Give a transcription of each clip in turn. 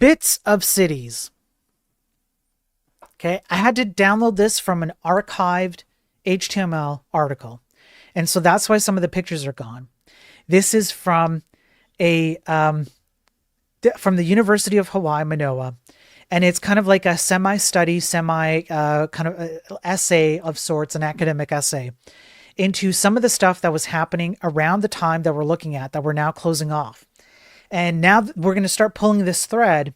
Bits of cities. Okay, I had to download this from an archived HTML article. And so that's why some of the pictures are gone. This is from a from the University of Hawaii, Manoa. And it's kind of like a semi-study, kind of essay of sorts, an academic essay into some of the stuff that was happening around the time that we're looking at, that we're now closing off. And now we're going to start pulling this thread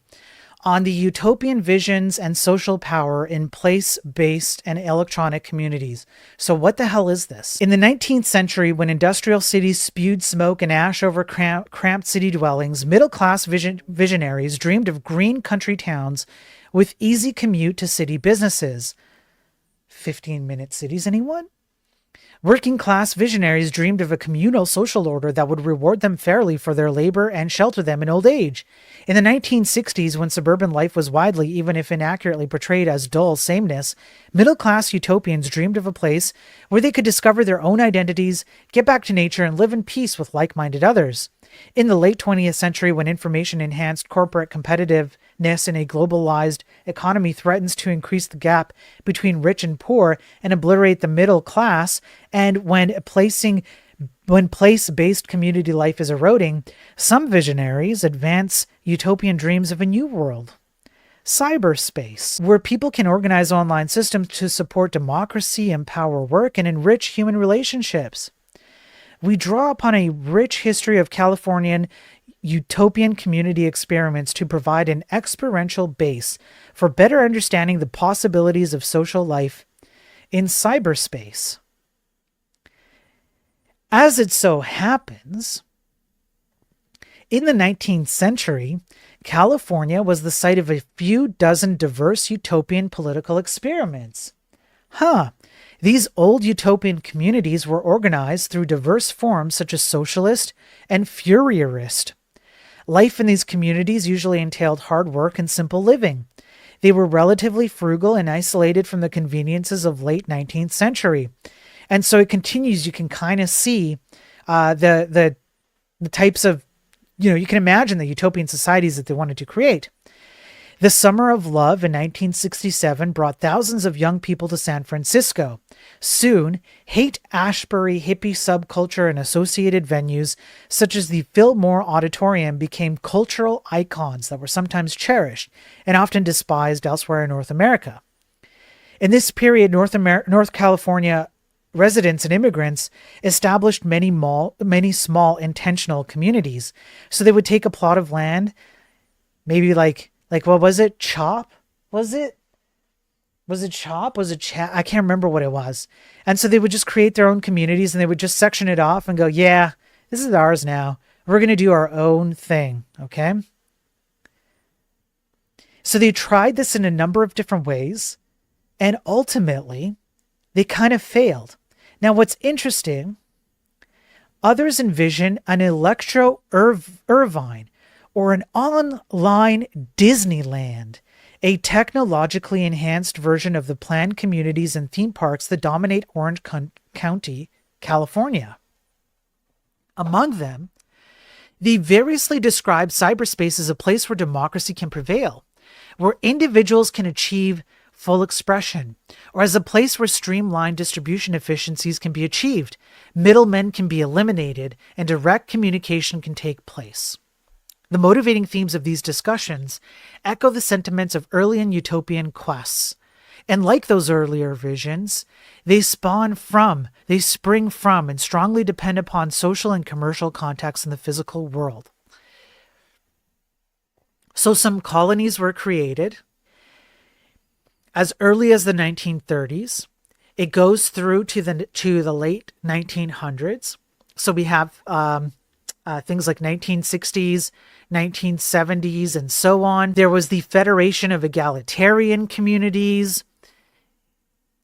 on the utopian visions and social power in place-based and electronic communities. So what the hell is this? In the 19th century, when industrial cities spewed smoke and ash over cramped city dwellings, middle-class visionaries dreamed of green country towns with easy commute to city businesses. 15-minute cities, anyone? Working class visionaries dreamed of a communal social order that would reward them fairly for their labor and shelter them in old age. In the 1960s, when suburban life was widely, even if inaccurately portrayed as dull sameness, middle-class utopians dreamed of a place where they could discover their own identities, get back to nature, and live in peace with like-minded others. In the late 20th century, when information-enhanced corporate competitiveness in a globalized economy threatens to increase the gap between rich and poor and obliterate the middle class, and when place-based community life is eroding, some visionaries advance utopian dreams of a new world. Cyberspace, where people can organize online systems to support democracy, empower work, and enrich human relationships. We draw upon a rich history of Californian utopian community experiments to provide an experiential base for better understanding the possibilities of social life in cyberspace. As it so happens, in the 19th century, California was the site of a few dozen diverse utopian political experiments. These old utopian communities were organized through diverse forms such as socialist and Fourierist. Life in these communities usually entailed hard work and simple living. They were relatively frugal and isolated from the conveniences of late 19th century. And so it continues. You can kind of see the types of, you can imagine the utopian societies that they wanted to create. The Summer of Love in 1967 brought thousands of young people to San Francisco. Soon, Haight-Ashbury hippie subculture and associated venues, such as the Fillmore Auditorium, became cultural icons that were sometimes cherished and often despised elsewhere in North America. In this period, North California residents and immigrants established many small intentional communities. So they would take a plot of land, maybe like what was it? Chop? Was it Chop? Was it Chat? I can't remember what it was. And so they would just create their own communities and they would just section it off and go, yeah, this is ours now. We're going to do our own thing. Okay. So they tried this in a number of different ways. And ultimately, they kind of failed. Now, what's interesting, others envision an Electro Irvine or an online Disneyland, a technologically enhanced version of the planned communities and theme parks that dominate Orange County, California. Among them, they variously describe cyberspace as a place where democracy can prevail, where individuals can achieve full expression, or as a place where streamlined distribution efficiencies can be achieved, middlemen can be eliminated, and direct communication can take place. The motivating themes of these discussions echo the sentiments of early and utopian quests. And like those earlier visions, they spring from, and strongly depend upon social and commercial contexts in the physical world. So some colonies were created as early as the 1930s. It goes through to the late 1900s. So we have things like 1960s, 1970s, and so on. There was the Federation of Egalitarian Communities.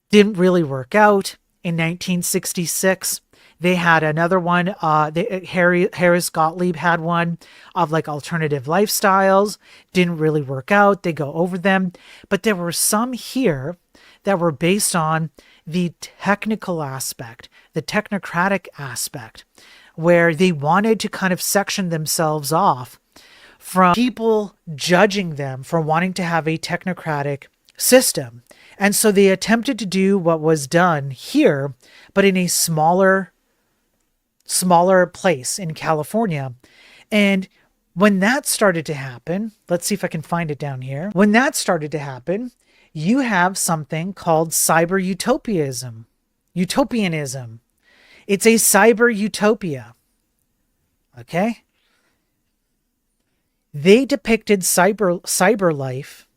Didn't really work out. In 1966, they had another one. Harris Gottlieb had one of like alternative lifestyles. Didn't really work out. They go over them. But there were some here that were based on the technical aspect, the technocratic aspect, where they wanted to kind of section themselves off from people judging them for wanting to have a technocratic system. And so they attempted to do what was done here, but in a smaller place in California. And when that started to happen, let's see if I can find it down here. When that started to happen, you have something called cyber utopianism. It's a cyber utopia. Okay? They depicted cyber life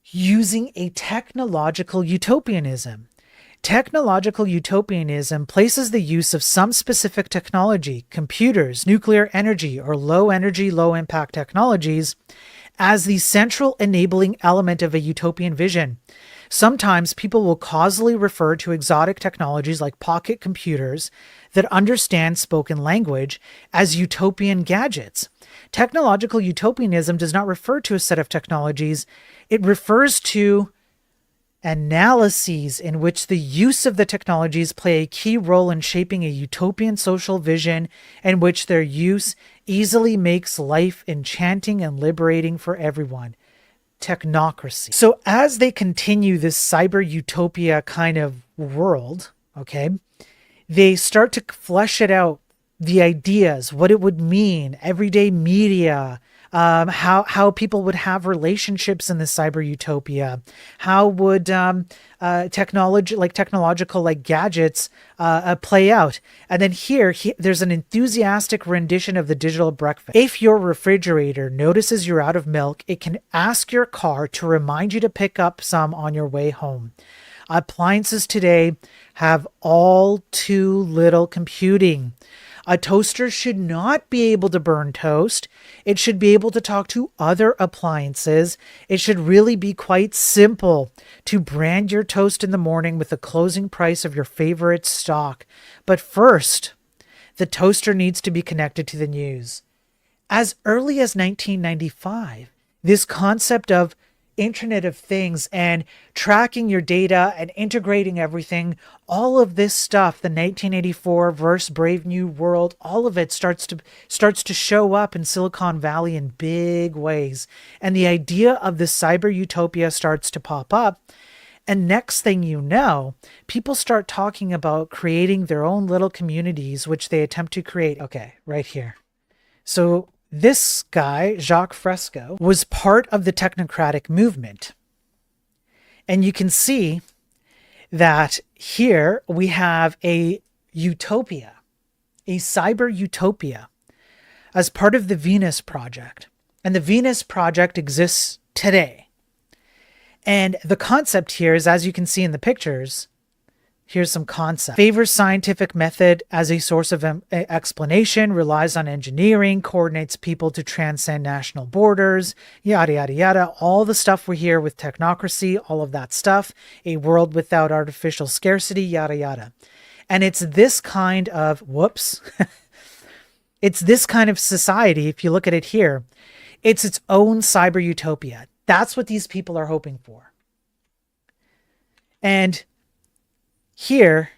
using a technological utopianism. Technological utopianism places the use of some specific technology, computers, nuclear energy, or low energy, low impact technologies, as the central enabling element of a utopian vision. Sometimes people will causally refer to exotic technologies like pocket computers that understand spoken language as utopian gadgets. Technological utopianism does not refer to a set of technologies. It refers to analyses in which the use of the technologies play a key role in shaping a utopian social vision in which their use easily makes life enchanting and liberating for everyone. Technocracy. So as they continue this cyber utopia kind of world, okay, they start to flesh it out, the ideas, what it would mean, everyday media, how people would have relationships in the cyber utopia, how would technological gadgets play out. And then here, there's an enthusiastic rendition of the digital breakfast. If your refrigerator notices you're out of milk, it can ask your car to remind you to pick up some on your way home. Appliances today have all too little computing. A toaster should not be able to burn toast. It should be able to talk to other appliances. It should really be quite simple to brand your toast in the morning with the closing price of your favorite stock. But first, the toaster needs to be connected to the news. As early as 1995, this concept of Internet of Things and tracking your data and integrating everything, all of this stuff, the 1984 verse Brave New World, all of it starts to show up in Silicon Valley in big ways. And the idea of the cyber utopia starts to pop up. And next thing you know, people start talking about creating their own little communities, which they attempt to create. Okay, right here. So this guy, Jacques Fresco, was part of the technocratic movement. And you can see that here we have a utopia, a cyber utopia, as part of the Venus Project. And the Venus Project exists today. And the concept here is, as you can see in the pictures, here's some concept. Favors scientific method as a source of explanation, relies on engineering, coordinates people to transcend national borders, yada, yada, yada. All the stuff we hear with technocracy, all of that stuff. A world without artificial scarcity, yada, yada. And it's this kind of, it's this kind of society, if you look at it here, it's its own cyber utopia. That's what these people are hoping for. And here,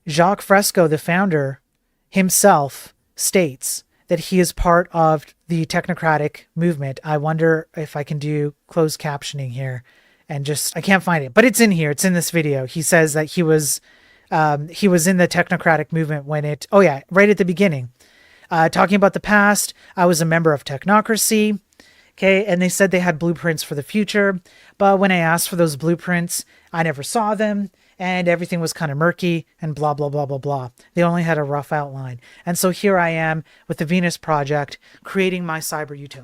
Jacques Fresco, the founder himself, states that he is part of the technocratic movement. I wonder if I can do closed captioning here and I can't find it, but it's in here. It's in this video. He says that he was in the technocratic movement when right at the beginning, talking about the past. I was a member of technocracy. Okay, and they said they had blueprints for the future, but when I asked for those blueprints, I never saw them, and everything was kind of murky and blah, blah, blah, blah, blah. They only had a rough outline. And so here I am with the Venus Project, creating my cyber utopia.